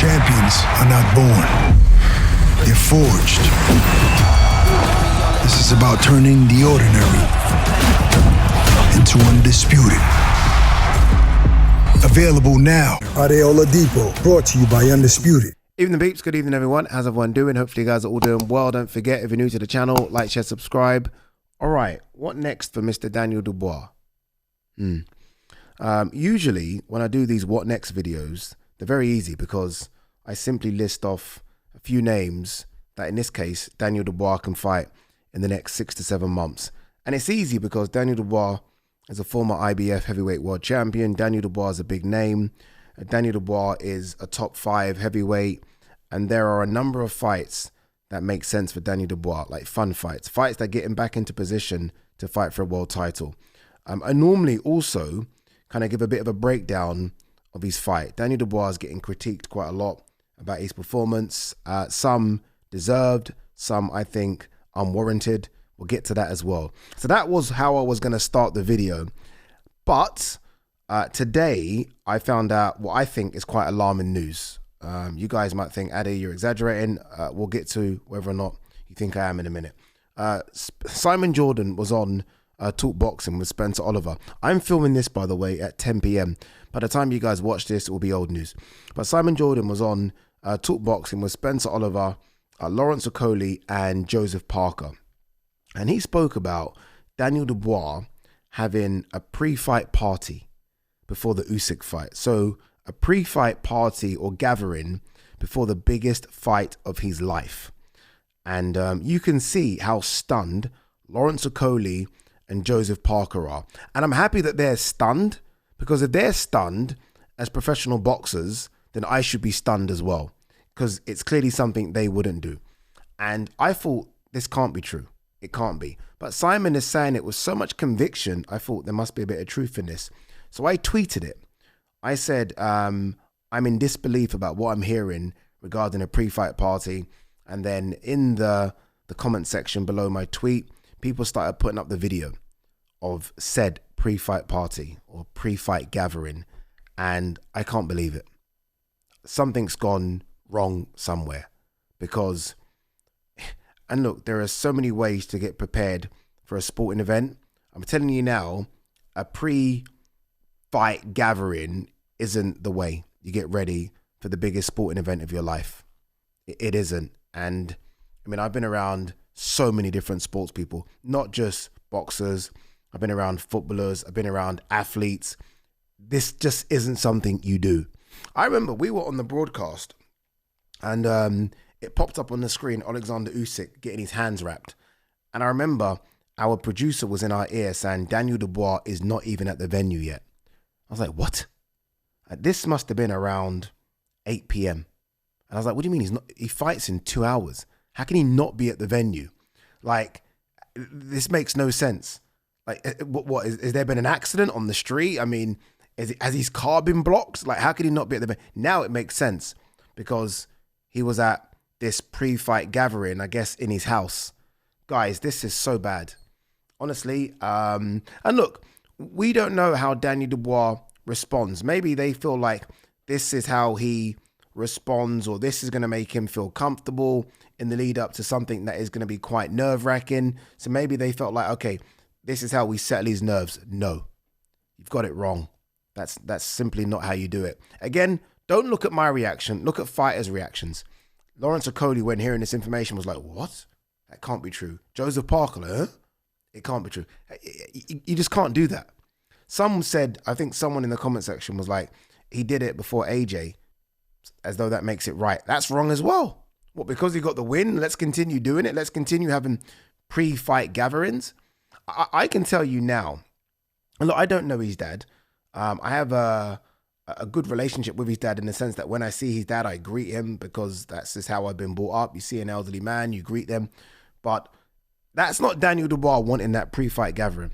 Champions are not born. They're forged. This is about turning the ordinary into undisputed. Available now. Ade Oladipo, brought to you by Undisputed. Evening peeps, good evening everyone. How's everyone doing? Hopefully you guys are all doing well. Don't forget, if you're new to the channel, like, share, subscribe. All right, what next for Mr. Daniel Dubois? Usually when I do these what next videos, they're very easy because I simply list off a few names that in this case, Daniel Dubois can fight in the next 6 to 7 months. And it's easy because Daniel Dubois is a former IBF heavyweight world champion. Daniel Dubois is a big name. Daniel Dubois is a top 5 heavyweight. And there are a number of fights that make sense for Daniel Dubois, like fun fights that get him back into position to fight for a world title. I normally also kind of give a bit of a breakdown of his fight. Daniel Dubois is getting critiqued quite a lot about his performance. Some deserved, some I think unwarranted. We'll get to that as well. So that was how I was going to start the video. But today I found out what I think is quite alarming news. You guys might think, Ade, you're exaggerating. We'll get to whether or not you think I am in a minute. Simon Jordan was on Talk Boxing with Spencer Oliver. I'm filming this, by the way, at 10 p.m. By the time you guys watch this, it will be old news. But Simon Jordan was on Talk Boxing with Spencer Oliver, Lawrence Okoli, and Joseph Parker. And he spoke about Daniel Dubois having a pre-fight party before the USYK fight. So a pre-fight party or gathering before the biggest fight of his life. And you can see how stunned Lawrence Okoli and Joseph Parker are. And I'm happy that they're stunned, because if they're stunned as professional boxers, then I should be stunned as well, because it's clearly something they wouldn't do. And I thought, this can't be true. It can't be. But Simon is saying it with so much conviction, I thought there must be a bit of truth in this. So I tweeted it. I said, I'm in disbelief about what I'm hearing regarding a pre-fight party. And then in the comment section below my tweet, people started putting up the video of said pre-fight party or pre-fight gathering. And I can't believe it. Something's gone wrong somewhere, because, and look, there are so many ways to get prepared for a sporting event. I'm telling you now, a pre-fight gathering isn't the way you get ready for the biggest sporting event of your life. It isn't. And I mean, I've been around so many different sports people, not just boxers. I've been around footballers. I've been around athletes. This just isn't something you do. I remember we were on the broadcast and it popped up on the screen, OLEKSANDR Usyk getting his hands wrapped. And I remember our producer was in our ear saying, Daniel Dubois is not even at the venue yet. I was like, what? This must have been around 8 p.m. And I was like, what do you mean he's not? He fights in 2 hours. How can he not be at the venue? Like, this makes no sense. Like, what is there been an accident on the street? I mean, has his car been blocked? Like, how can he not be at the venue? Now it makes sense, because he was at this pre-fight gathering, I guess, in his house. Guys, this is so bad. Honestly. And look, we don't know how Daniel Dubois responds. Maybe they feel like this is how he responds, or this is going to make him feel comfortable in the lead up to something that is going to be quite nerve-wracking. So maybe they felt like, okay, this is how we settle his nerves. No, you've got it wrong. That's simply not how you do it. Again, don't look at my reaction. Look at fighters' reactions. Lawrence Okoli, when hearing this information, was like, what? That can't be true. Joseph Parker, huh? It can't be true. You just can't do that. Some said, I think someone in the comment section was like, he did it before AJ, as though that makes it right. That's wrong as well. What, because he got the win, let's continue doing it? Let's continue having pre-fight gatherings? I can tell you now, and look, I don't know his dad. I have a good relationship with his dad in the sense that when I see his dad, I greet him, because that's just how I've been brought up. You see an elderly man, you greet them. But that's not Daniel Dubois wanting that pre-fight gathering.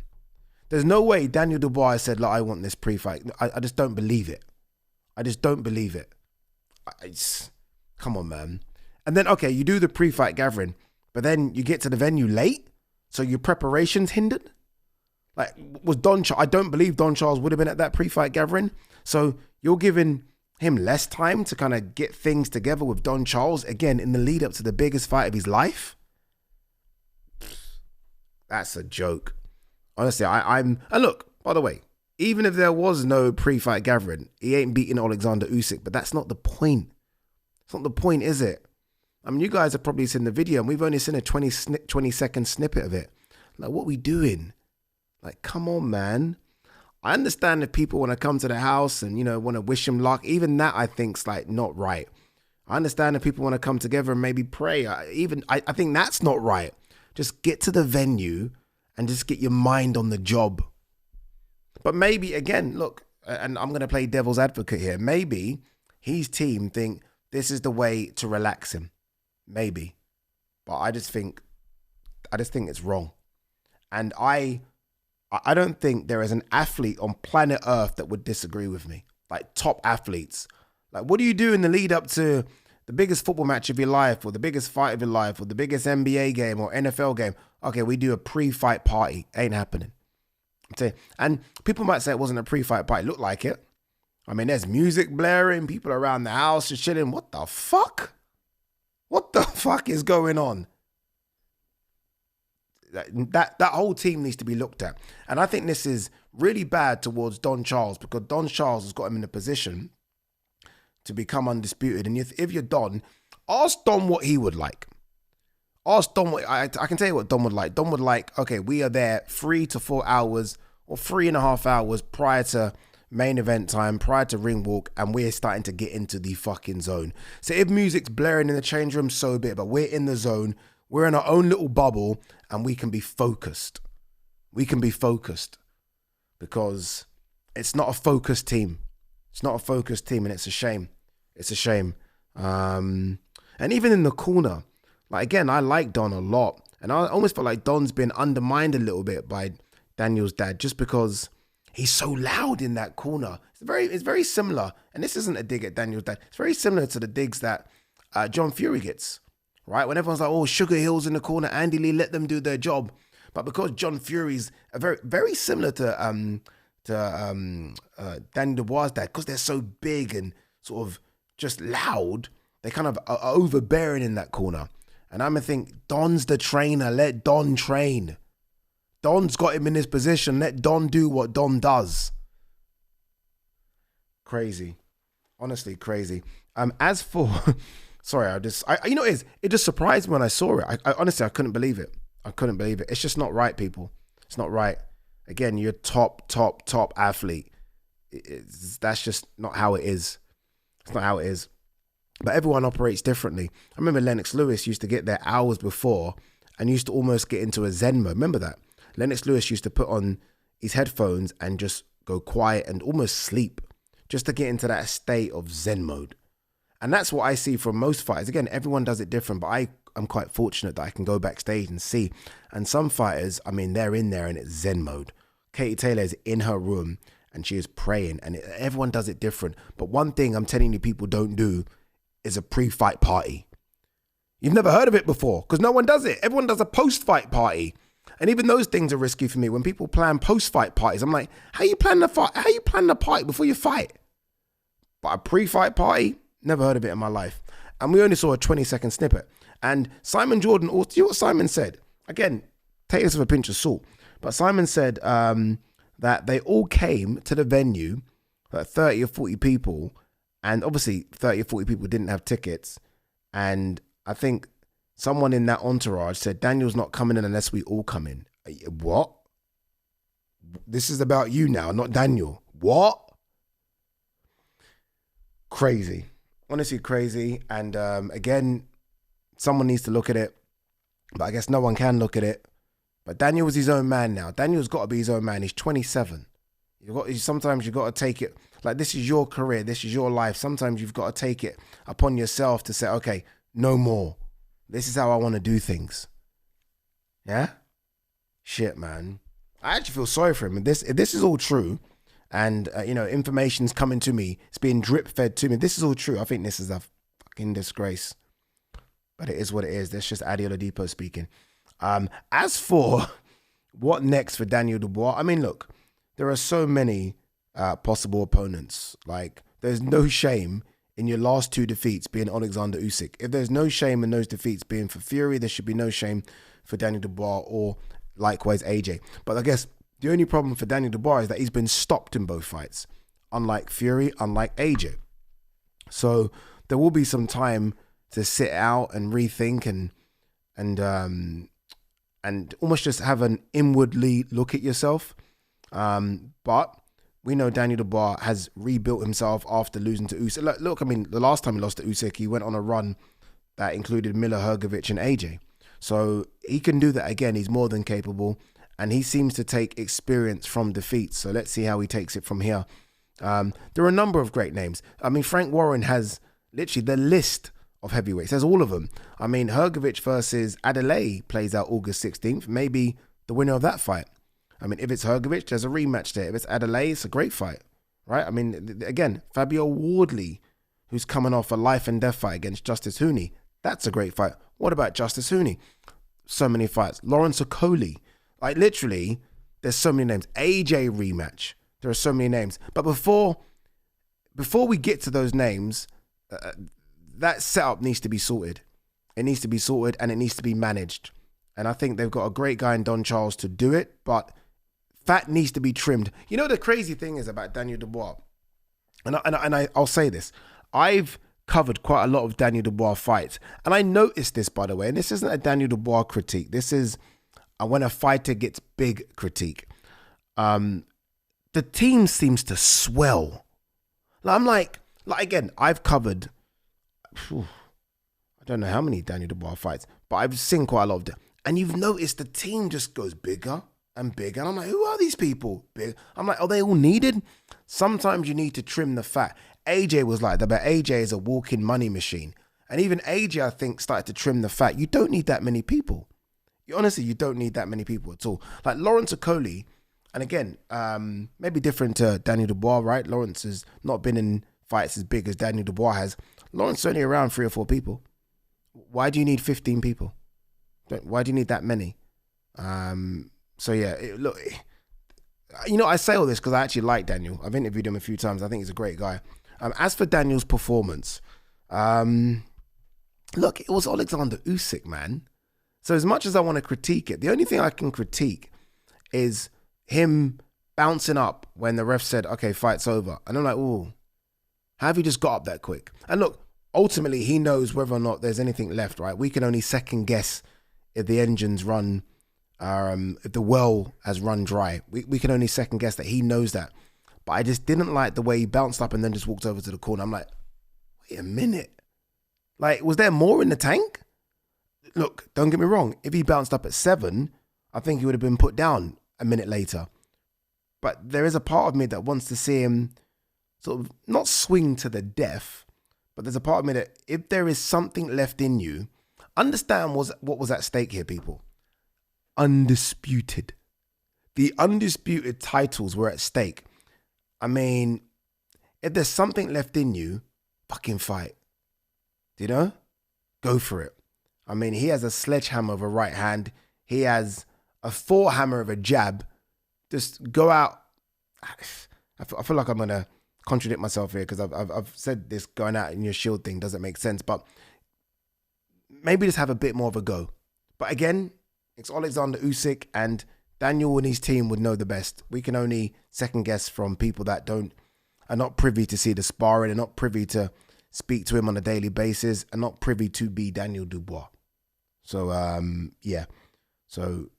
There's no way Daniel Dubois said, look, I want this pre-fight. I just don't believe it. I just don't believe it. Come on, man. And then, okay, you do the pre-fight gathering, but then you get to the venue late, so your preparation's hindered. Like, was Don Charles, I don't believe Don Charles would have been at that pre-fight gathering. So you're giving him less time to kind of get things together with Don Charles again in the lead up to the biggest fight of his life? That's a joke. Honestly, I'm... And look, by the way, even if there was no pre-fight gathering, he ain't beating OLEKSANDR Usyk, but that's not the point. It's not the point, is it? I mean, you guys have probably seen the video and we've only seen a 20-second snippet of it. Like, what we doing? Like, come on, man. I understand if people want to come to the house and, you know, want to wish him luck. Even that, I think's like not right. I understand if people want to come together and maybe pray. I think that's not right. Just get to the venue and just get your mind on the job. But maybe, again, look, and I'm going to play devil's advocate here. Maybe his team think this is the way to relax him. Maybe. But I just think it's wrong. And I don't think there is an athlete on planet Earth that would disagree with me. Like top athletes. Like, what do you do in the lead up to the biggest football match of your life or the biggest fight of your life or the biggest NBA game or NFL game? Okay, we do a pre-fight party. Ain't happening. And people might say it wasn't a pre-fight party. It looked like it. I mean, there's music blaring, people around the house just chilling. What the fuck? What the fuck is going on? That whole team needs to be looked at. And I think this is really bad towards Don Charles because Don Charles has got him in a position to become undisputed. And if you're Don, ask Don what he would like. Ask Don what, I can tell you what Don would like. Don would like, okay, we are there 3 to 4 hours or 3.5 hours prior to main event time, prior to ring walk, and we're starting to get into the fucking zone. So if music's blaring in the change room, so be it, but we're in the zone. We're in our own little bubble and we can be focused. We can be focused because it's not a focused team. It's not a focused team and it's a shame. It's a shame. And even in the corner, like again, I like Don a lot. And I almost feel like Don's been undermined a little bit by Daniel's dad just because he's so loud in that corner. It's very similar. And this isn't a dig at Daniel's dad. It's very similar to the digs that John Fury gets. Right? When everyone's like, oh, Sugar Hill's in the corner, Andy Lee, let them do their job. But because John Fury's very similar to Daniel Dubois' dad, because they're so big and sort of just loud, they kind of are overbearing in that corner. And I'm going to think, Don's the trainer, let Don train. Don's got him in this position, let Don do what Don does. Crazy. Honestly, crazy. As for... Sorry, you know, it just surprised me when I saw it. I honestly, I couldn't believe it. I couldn't believe it. It's just not right, people. It's not right. Again, you're top athlete. That's just not how it is. It's not how it is. But everyone operates differently. I remember Lennox Lewis used to get there hours before and used to almost get into a Zen mode. Remember that? Lennox Lewis used to put on his headphones and just go quiet and almost sleep just to get into that state of Zen mode. And that's what I see from most fighters. Again, everyone does it different, but I'm quite fortunate that I can go backstage and see. And some fighters, I mean, they're in there and it's Zen mode. Katie Taylor is in her room and she is praying and everyone does it different. But one thing I'm telling you people don't do is a pre-fight party. You've never heard of it before because no one does it. Everyone does a post-fight party. And even those things are risky for me. When people plan post-fight parties, I'm like, how you plan the fight? How you plan the party before you fight? But a pre-fight party? Never heard of it in my life. And we only saw a 20-second snippet. And Simon Jordan, you know what Simon said? Again, take this with a pinch of salt. But Simon said that they all came to the venue, like 30 or 40 people. And obviously 30 or 40 people didn't have tickets. And I think someone in that entourage said, Daniel's not coming in unless we all come in. What? This is about you now, not Daniel. What? Crazy. Honestly crazy. And again, someone needs to look at it. But I guess no one can look at it. But Daniel was his own man now. Daniel's got to be his own man. He's 27. Sometimes you've got to take it. Like, this is your career. This is your life. Sometimes you've got to take it upon yourself to say, okay, no more. This is how I want to do things. Yeah? Shit, man. I actually feel sorry for him. If this is all true, and, information's coming to me, it's being drip fed to me, this is all true, I think this is a fucking disgrace. But it is what it is. That's just Ade Gman speaking. As for what next for Daniel Dubois, I mean, look, there are so many possible opponents. Like, there's no shame in your last 2 defeats being Alexander Usyk. If there's no shame in those defeats being for Fury, there should be no shame for Daniel Dubois or likewise AJ. But I guess the only problem for Daniel Dubois is that he's been stopped in both fights, unlike Fury, unlike AJ. So there will be some time to sit out and rethink and almost just have an inwardly look at yourself. But we know Daniel Dubois has rebuilt himself after losing to Usyk. Look, I mean, the last time he lost to Usyk, he went on a run that included Miller, Hrgovic, and AJ. So he can do that again. He's more than capable, and he seems to take experience from defeats. So let's see how he takes it from here. There are a number of great names. I mean, Frank Warren has literally the list of heavyweights. There's all of them. I mean, Hrgovic versus Ade plays out August 16th. Maybe the winner of that fight. I mean, if it's Hrgovic, there's a rematch there. If it's Ade, it's a great fight, right? I mean, again, Fabio Wardley, who's coming off a life and death fight against Justice Hooney. That's a great fight. What about Justice Hooney? So many fights. Lawrence Okoli. Like, literally, there's so many names. AJ rematch. There are so many names. But before we get to those names, that setup needs to be sorted. It needs to be sorted and it needs to be managed. And I think they've got a great guy in Don Charles to do it, but fat needs to be trimmed. You know, the crazy thing is about Daniel Dubois, and I'll say this. I've covered quite a lot of Daniel Dubois fights, and I noticed this, by the way, and this isn't a Daniel Dubois critique. This is when a fighter gets big critique. The team seems to swell. I'm like again, I've covered, I don't know how many Daniel Dubois fights, but I've seen quite a lot of them. And you've noticed the team just goes bigger and bigger. And I'm like, who are these people? Big. I'm like, are they all needed? Sometimes you need to trim the fat. AJ was like that, but AJ is a walking money machine. And even AJ, I think, started to trim the fat. You don't need that many people. Honestly, you don't need that many people at all. Like Lawrence Okoli, and again, maybe different to Daniel Dubois, right? Lawrence has not been in fights as big as Daniel Dubois has. Lawrence is only around 3 or 4 people. Why do you need 15 people? Why do you need that many? So yeah, look, you know, I say all this because I actually like Daniel. I've interviewed him a few times. I think he's a great guy. As for Daniel's performance, look, it was Alexander Usyk, man. So as much as I want to critique it, the only thing I can critique is him bouncing up when the ref said, okay, fight's over. And I'm like, ooh, how have you just got up that quick? And look, ultimately, he knows whether or not there's anything left, right? We can only second guess if the engines run, if the well has run dry. We can only second guess that. He knows that. But I just didn't like the way he bounced up and then just walked over to the corner. I'm like, wait a minute. Like, was there more in the tank? Look, don't get me wrong. If he bounced up at 7, I think he would have been put down a minute later. But there is a part of me that wants to see him sort of not swing to the death, but there's a part of me that if there is something left in you, understand what was at stake here, people. Undisputed. The undisputed titles were at stake. I mean, if there's something left in you, fucking fight. You know? Go for it. I mean, he has a sledgehammer of a right hand. He has a forehammer of a jab. Just go out. I feel like I'm going to contradict myself here because I've said this going out in your shield thing doesn't make sense, but maybe just have a bit more of a go. But again, it's Alexander Usyk, and Daniel and his team would know the best. We can only second guess from people that are not privy to see the sparring, and not privy to speak to him on a daily basis, and not privy to be Daniel Dubois. So yeah. So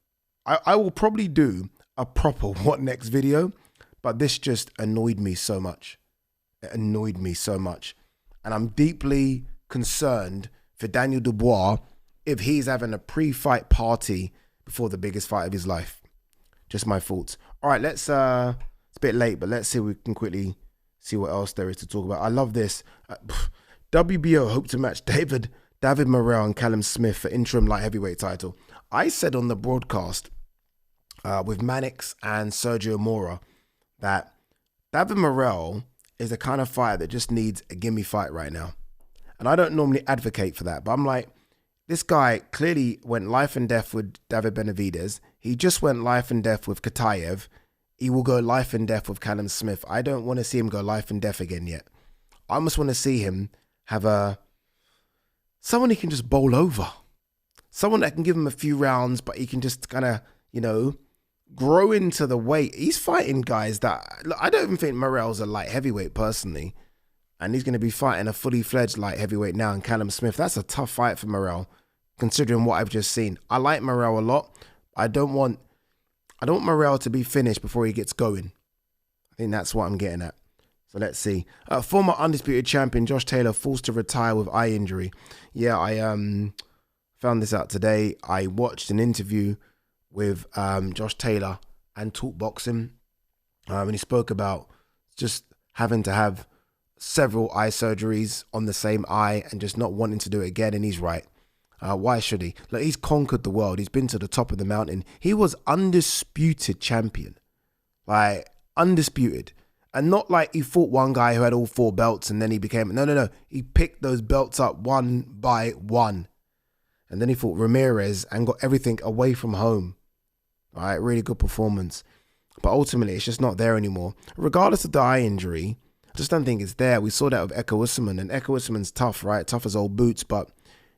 I will probably do a proper what next video, but this just annoyed me so much. It annoyed me so much. And I'm deeply concerned for Daniel Dubois if he's having a pre-fight party before the biggest fight of his life. Just my thoughts. All right, let's, it's a bit late, but let's see if we can quickly see what else there is to talk about. I love this. WBO hope to match David Morrell and Callum Smith for interim light heavyweight title. I said on the broadcast with Mannix and Sergio Mora that David Morrell is the kind of fighter that just needs a gimme fight right now. And I don't normally advocate for that, but I'm like, this guy clearly went life and death with David Benavidez. He just went life and death with Katayev. He will go life and death with Callum Smith. I don't want to see him go life and death again yet. I almost want to see him have someone he can just bowl over. Someone that can give him a few rounds, but he can just kind of, you know, grow into the weight. He's fighting guys that, look, I don't even think Morrell's a light heavyweight personally. And he's going to be fighting a fully fledged light heavyweight now in Callum Smith. That's a tough fight for Morrell, considering what I've just seen. I like Morrell a lot. I don't want Morrell to be finished before he gets going. I think that's what I'm getting at. So let's see. Former undisputed champion Josh Taylor forced to retire with eye injury. Yeah, I found this out today. I watched an interview with Josh Taylor and Talk Boxing, and he spoke about just having to have several eye surgeries on the same eye and just not wanting to do it again. And he's right. Why should he? Look, he's conquered the world. He's been to the top of the mountain. He was undisputed champion, like undisputed. And not like he fought one guy who had all 4 belts and then he became, no. He picked those belts up one by one. And then he fought Ramirez and got everything away from home. All right, really good performance. But ultimately, it's just not there anymore. Regardless of the eye injury, I just don't think it's there. We saw that with Eko Usman, and Eko Usman's tough, right? Tough as old boots, but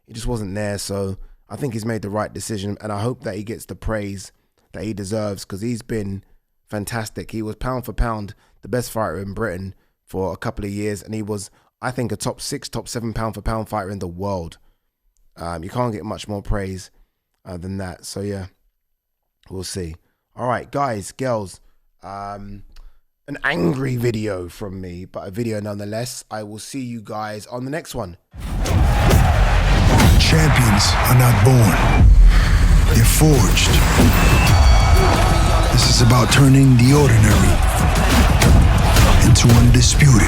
he just wasn't there. So I think he's made the right decision, and I hope that he gets the praise that he deserves because he's been fantastic. He was pound for pound the best fighter in Britain for a couple of years, and he was, I think, a top 6, top 7 pound for pound fighter in the world. You can't get much more praise than that. So yeah, we'll see. All right, guys, girls, an angry video from me, but a video nonetheless. I will see you guys on the next one. Champions are not born. They're forged. This is about turning the ordinary into undisputed.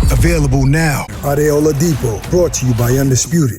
Available now. Ade Oladipo, brought to you by Undisputed.